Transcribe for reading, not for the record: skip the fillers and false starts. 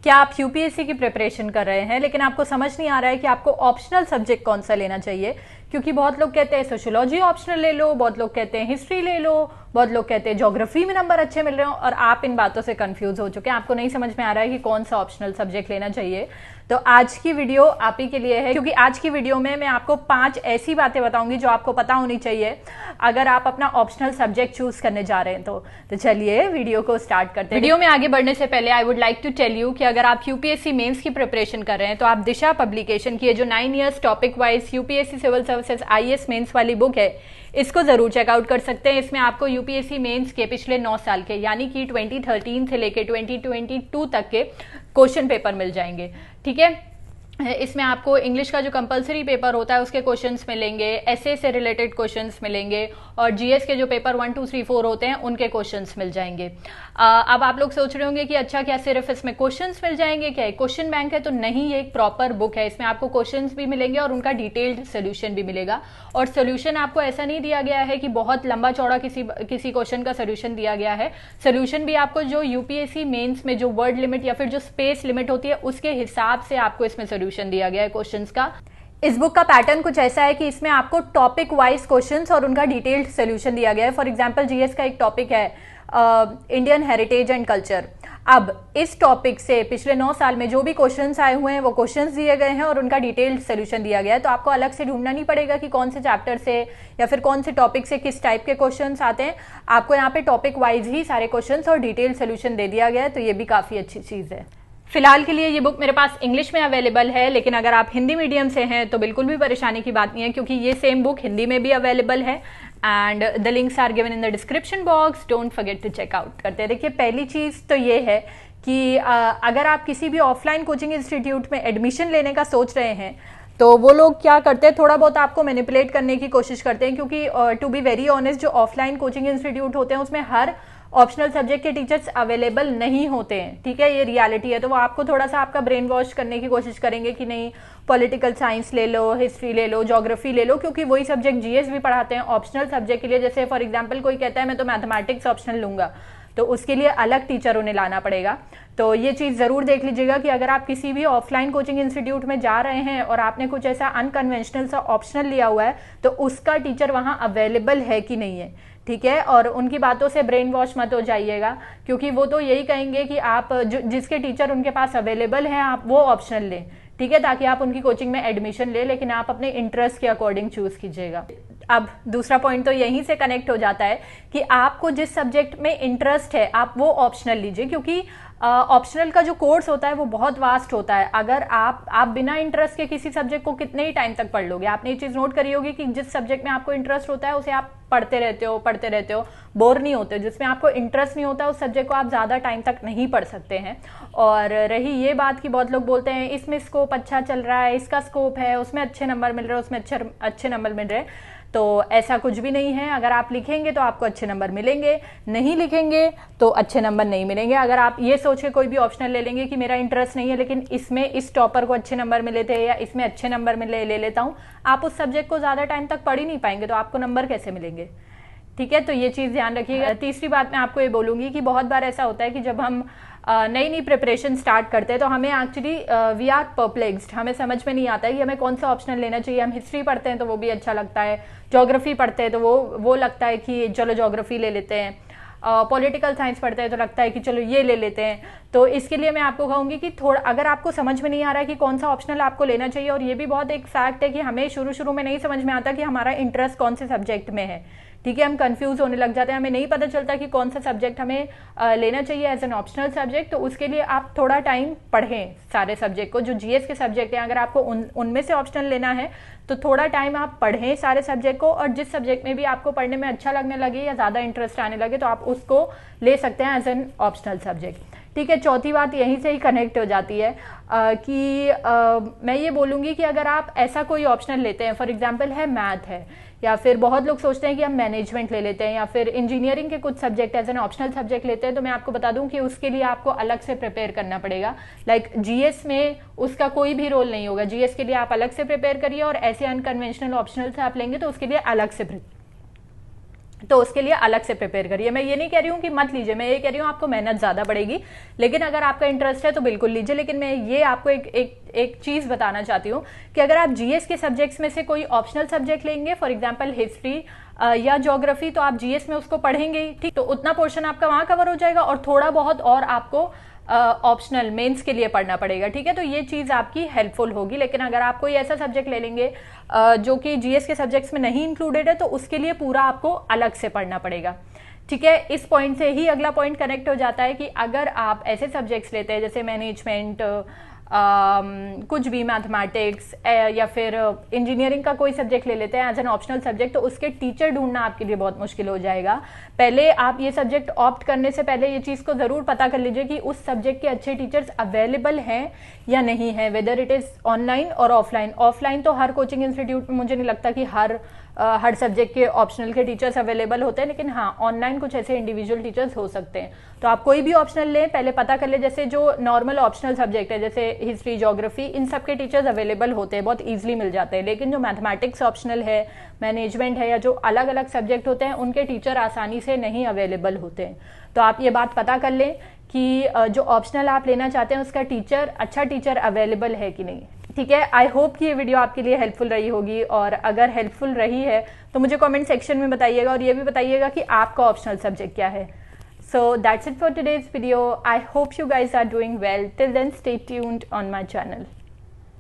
क्या आप यूपीएससी की प्रिपरेशन कर रहे हैं लेकिन आपको समझ नहीं आ रहा है कि आपको ऑप्शनल सब्जेक्ट कौन सा लेना चाहिए? क्योंकि बहुत लोग कहते हैं सोशियोलॉजी ऑप्शनल ले लो, बहुत लोग कहते हैं हिस्ट्री ले लो, बहुत लोग कहते हैं ज्योग्राफी में नंबर अच्छे मिल रहे हो, और आप इन बातों से कंफ्यूज हो चुके हैं। आपको नहीं समझ में आ रहा है कि कौन सा ऑप्शनल सब्जेक्ट लेना चाहिए। तो आज की वीडियो आप ही के लिए है, क्योंकि आज की वीडियो में मैं आपको 5 ऐसी बातें बताऊंगी जो आपको पता होनी चाहिए अगर आप अपना ऑप्शनल सब्जेक्ट चूज करने जा रहे हैं। तो चलिए वीडियो को स्टार्ट करते हैं। वीडियो में आगे बढ़ने से पहले I would like to tell you कि अगर आप यूपीएससी मेंस की प्रिपरेशन कर रहे हैं तो आप दिशा पब्लिकेशन की जो 9 years topic wise UPSC civil services IAS mains वाली बुक है, इसको जरूर चेकआउट कर सकते हैं। इसमें आपको यूपीएससी मेंस के पिछले 9 साल के यानी कि 2013 से लेके 2022 तक के क्वेश्चन पेपर मिल जाएंगे। ठीक है, इसमें आपको इंग्लिश का जो कंपलसरी पेपर होता है उसके क्वेश्चंस मिलेंगे, एसए से रिलेटेड क्वेश्चंस मिलेंगे, और जीएस के जो पेपर 1, 2, 3, 4 होते हैं उनके क्वेश्चंस मिल जाएंगे। अब आप लोग सोच रहे होंगे कि अच्छा, क्या सिर्फ इसमें क्वेश्चंस मिल जाएंगे, क्या क्वेश्चन बैंक है? तो नहीं, ये एक प्रॉपर बुक है। इसमें आपको क्वेश्चंस भी मिलेंगे और उनका डिटेल्ड सोल्यूशन भी मिलेगा। और सोल्यूशन आपको ऐसा नहीं दिया गया है कि बहुत लंबा चौड़ा किसी क्वेश्चन का सोल्यूशन दिया गया है। सोल्यूशन भी आपको जो यूपीएससी मेन्स में जो वर्ड लिमिट या फिर जो स्पेस लिमिट होती है उसके हिसाब से आपको इसमें सोल्यूशन दिया गया है क्वेश्चंस का। इस बुक का पैटर्न कुछ ऐसा है कि इसमें आपको टॉपिक वाइज क्वेश्चंस और उनका डिटेल्ड सोल्यूशन दिया गया है। फॉर एग्जांपल जीएस का एक टॉपिक है इंडियन हेरिटेज एंड कल्चर। अब इस टॉपिक से पिछले 9 साल में जो भी क्वेश्चंस आए हुए हैं वो क्वेश्चंस दिए गए हैं और उनका डिटेल्ड सोल्यूशन दिया गया है। तो आपको अलग से ढूंढना नहीं पड़ेगा कि कौन से चैप्टर से या फिर कौन से टॉपिक से किस टाइप के क्वेश्चंस आते हैं। आपको यहाँ पे टॉपिक वाइज ही सारे क्वेश्चंस और डिटेल्ड सोल्यूशन दे दिया गया है, तो ये भी काफी अच्छी चीज है। फिलहाल के लिए ये बुक मेरे पास इंग्लिश में अवेलेबल है, लेकिन अगर आप हिंदी मीडियम से हैं तो बिल्कुल भी परेशानी की बात नहीं है, क्योंकि ये सेम बुक हिंदी में भी अवेलेबल है and the links are given in the description box. Don't forget to check out करते हैं। देखिए, पहली चीज तो ये है कि अगर आप किसी भी ऑफलाइन कोचिंग इंस्टीट्यूट में एडमिशन लेने का सोच रहे हैं तो वो लोग क्या करते हैं, थोड़ा बहुत आपको मैनिपुलेट करने की कोशिश करते हैं, क्योंकि टू बी वेरी ऑनेस्ट जो ऑफलाइन कोचिंग इंस्टीट्यूट होते हैं उसमें हर ऑप्शनल सब्जेक्ट के टीचर्स अवेलेबल नहीं होते हैं। ठीक है, ये रियलिटी है। तो वो आपको थोड़ा सा आपका ब्रेन वॉश करने की कोशिश करेंगे कि नहीं, पॉलिटिकल साइंस ले लो, हिस्ट्री ले लो, ज्योग्राफी ले लो, क्योंकि वही सब्जेक्ट जीएस भी पढ़ाते हैं ऑप्शनल सब्जेक्ट के लिए। जैसे फॉर एग्जाम्पल कोई कहता है मैं तो मैथमेटिक्स ऑप्शनल लूंगा, तो उसके लिए अलग टीचर उन्हें लाना पड़ेगा। तो ये चीज़ ज़रूर देख लीजिएगा कि अगर आप किसी भी ऑफलाइन कोचिंग इंस्टीट्यूट में जा रहे हैं और आपने कुछ ऐसा अनकन्वेंशनल सा ऑप्शनल लिया हुआ है तो उसका टीचर वहाँ अवेलेबल है कि नहीं है। ठीक है, और उनकी बातों से ब्रेन वॉश मत हो जाइएगा, क्योंकि वो तो यही कहेंगे कि आप जिसके टीचर उनके पास अवेलेबल हैं आप वो ऑप्शनल लें। ठीक है, ताकि आप उनकी कोचिंग में एडमिशन ले, लेकिन आप अपने इंटरेस्ट के अकॉर्डिंग चूज कीजिएगा। अब दूसरा पॉइंट तो यहीं से कनेक्ट हो जाता है कि आपको जिस सब्जेक्ट में इंटरेस्ट है आप वो ऑप्शनल लीजिए, क्योंकि ऑप्शनल का जो कोर्स होता है वो बहुत वास्ट होता है। अगर आप बिना इंटरेस्ट के किसी सब्जेक्ट को कितने ही टाइम तक पढ़ लोगे। आपने ये चीज़ नोट करी होगी कि जिस सब्जेक्ट में आपको इंटरेस्ट होता है उसे आप पढ़ते रहते हो, बोर नहीं होते। जिसमें आपको इंटरेस्ट नहीं होता उस सब्जेक्ट को आप ज़्यादा टाइम तक नहीं पढ़ सकते हैं। और रही ये बात कि बहुत लोग बोलते हैं इसमें स्कोप अच्छा चल रहा है, इसका स्कोप है, उसमें अच्छे नंबर मिल रहे हैं, उसमें अच्छे नंबर मिल रहे हैं, तो ऐसा कुछ भी नहीं है। अगर आप लिखेंगे तो आपको अच्छे नंबर मिलेंगे, नहीं लिखेंगे तो अच्छे नंबर नहीं मिलेंगे। अगर आप ये सोच के कोई भी ऑप्शनल ले लेंगे कि मेरा इंटरेस्ट नहीं है लेकिन इसमें इस टॉपर को अच्छे नंबर मिले थे या इसमें अच्छे नंबर मिले, ले लेता हूँ, आप उस सब्जेक्ट को ज़्यादा टाइम तक पढ़ ही नहीं पाएंगे, तो आपको नंबर कैसे मिलेंगे? ठीक है, तो ये चीज़ ध्यान रखिएगा। तीसरी बात मैं आपको ये बोलूँगी कि बहुत बार ऐसा होता है कि जब हम नई प्रिपरेशन स्टार्ट करते हैं तो हमें एक्चुअली वी आर परप्लेक्स्ड, हमें समझ में नहीं आता है कि हमें कौन सा ऑप्शनल लेना चाहिए। हम हिस्ट्री पढ़ते हैं तो वो भी अच्छा लगता है, ज्योग्राफी पढ़ते हैं तो वो लगता है कि चलो ज्योग्राफी ले लेते हैं, पॉलिटिकल साइंस पढ़ते हैं तो लगता है कि चलो ये ले लेते हैं। तो इसके लिए मैं आपको कहूँगी कि थोड़ा अगर आपको समझ में नहीं आ रहा है कि कौन सा ऑप्शनल आपको लेना चाहिए, और ये भी बहुत एक फैक्ट है कि हमें शुरू में नहीं समझ में आता कि हमारा इंटरेस्ट कौन से सब्जेक्ट में है। ठीक है, हम कंफ्यूज होने लग जाते हैं, हमें नहीं पता चलता कि कौन सा सब्जेक्ट हमें लेना चाहिए एज एन ऑप्शनल सब्जेक्ट। तो उसके लिए आप थोड़ा टाइम पढ़ें सारे सब्जेक्ट को। जो जीएस के सब्जेक्ट हैं अगर आपको उनमें से ऑप्शनल लेना है तो थोड़ा टाइम आप पढ़ें सारे सब्जेक्ट को, और जिस सब्जेक्ट में भी आपको पढ़ने में अच्छा लगने लगे या ज़्यादा इंटरेस्ट आने लगे तो आप उसको ले सकते हैं एज एन ऑप्शनल सब्जेक्ट। ठीक है, चौथी बात यहीं से ही कनेक्ट हो जाती है कि मैं ये बोलूँगी कि अगर आप ऐसा कोई ऑप्शनल लेते हैं, फॉर एग्जाम्पल है मैथ है, या फिर बहुत लोग सोचते हैं कि हम मैनेजमेंट ले लेते हैं या फिर इंजीनियरिंग के कुछ subject as an optional subject लेते हैं, तो मैं आपको बता दूं कि उसके लिए आपको अलग से प्रिपेयर करना पड़ेगा। लाइक जीएस में उसका कोई भी रोल नहीं होगा, जीएस के लिए आप अलग से प्रिपेयर करिए, और ऐसे अनकन्वेंशनल ऑप्शनल से आप लेंगे तो उसके लिए अलग से तो उसके लिए अलग से प्रिपेयर करिए। मैं ये नहीं कह रही हूँ कि मत लीजिए, मैं ये कह रही हूँ आपको मेहनत ज़्यादा पड़ेगी, लेकिन अगर आपका इंटरेस्ट है तो बिल्कुल लीजिए। लेकिन मैं ये आपको एक चीज़ बताना चाहती हूँ कि अगर आप जीएस के सब्जेक्ट्स में से कोई ऑप्शनल सब्जेक्ट लेंगे, फॉर एग्जाम्पल हिस्ट्री या ज्योग्राफी, तो आप जीएस में उसको पढ़ेंगे ही, ठीक, तो उतना पोर्शन आपका वहाँ कवर हो जाएगा और थोड़ा बहुत और आपको ऑप्शनल मेंस के लिए पढ़ना पड़ेगा, ठीक है। तो ये चीज़ आपकी हेल्पफुल होगी। लेकिन अगर आप कोई ऐसा सब्जेक्ट ले लेंगे जो कि जीएस के सब्जेक्ट्स में नहीं इंक्लूडेड है, तो उसके लिए पूरा आपको अलग से पढ़ना पड़ेगा, ठीक है। इस पॉइंट से ही अगला पॉइंट कनेक्ट हो जाता है कि अगर आप ऐसे सब्जेक्ट्स लेते हैं जैसे मैनेजमेंट, कुछ भी मैथमेटिक्स या फिर इंजीनियरिंग का कोई सब्जेक्ट ले लेते हैं एज एन ऑप्शनल सब्जेक्ट, तो उसके टीचर ढूंढना आपके लिए बहुत मुश्किल हो जाएगा। पहले आप ये सब्जेक्ट ऑप्ट करने से पहले ये चीज़ को ज़रूर पता कर लीजिए कि उस सब्जेक्ट के अच्छे टीचर्स अवेलेबल हैं या नहीं है, वेदर इट इज़ ऑनलाइन और ऑफलाइन। ऑफलाइन तो हर कोचिंग इंस्टीट्यूट में मुझे नहीं लगता कि हर सब्जेक्ट के ऑप्शनल के टीचर्स अवेलेबल होते हैं, लेकिन हाँ ऑनलाइन कुछ ऐसे इंडिविजुअल टीचर्स हो सकते हैं। तो आप कोई भी ऑप्शनल लें, पहले पता कर ले, जैसे जो नॉर्मल ऑप्शनल सब्जेक्ट है जैसे हिस्ट्री, ज्योग्राफी, इन सब के टीचर्स अवेलेबल होते हैं, बहुत ईजिली मिल जाते हैं। लेकिन जो मैथमेटिक्स ऑप्शनल है, मैनेजमेंट है, या जो अलग अलग सब्जेक्ट होते हैं, उनके टीचर आसानी से नहीं अवेलेबल होते हैं। तो आप ये बात पता कर लें कि जो ऑप्शनल आप लेना चाहते हैं उसका टीचर, अच्छा टीचर अवेलेबल है कि नहीं, ठीक है। आई होप कि ये वीडियो आपके लिए हेल्पफुल रही होगी, और अगर हेल्पफुल रही है तो मुझे कमेंट सेक्शन में बताइएगा, और ये भी बताइएगा कि आपका ऑप्शनल सब्जेक्ट क्या है। So that's it for today's video. I hope you guys are doing well. Till then, stay tuned on my channel.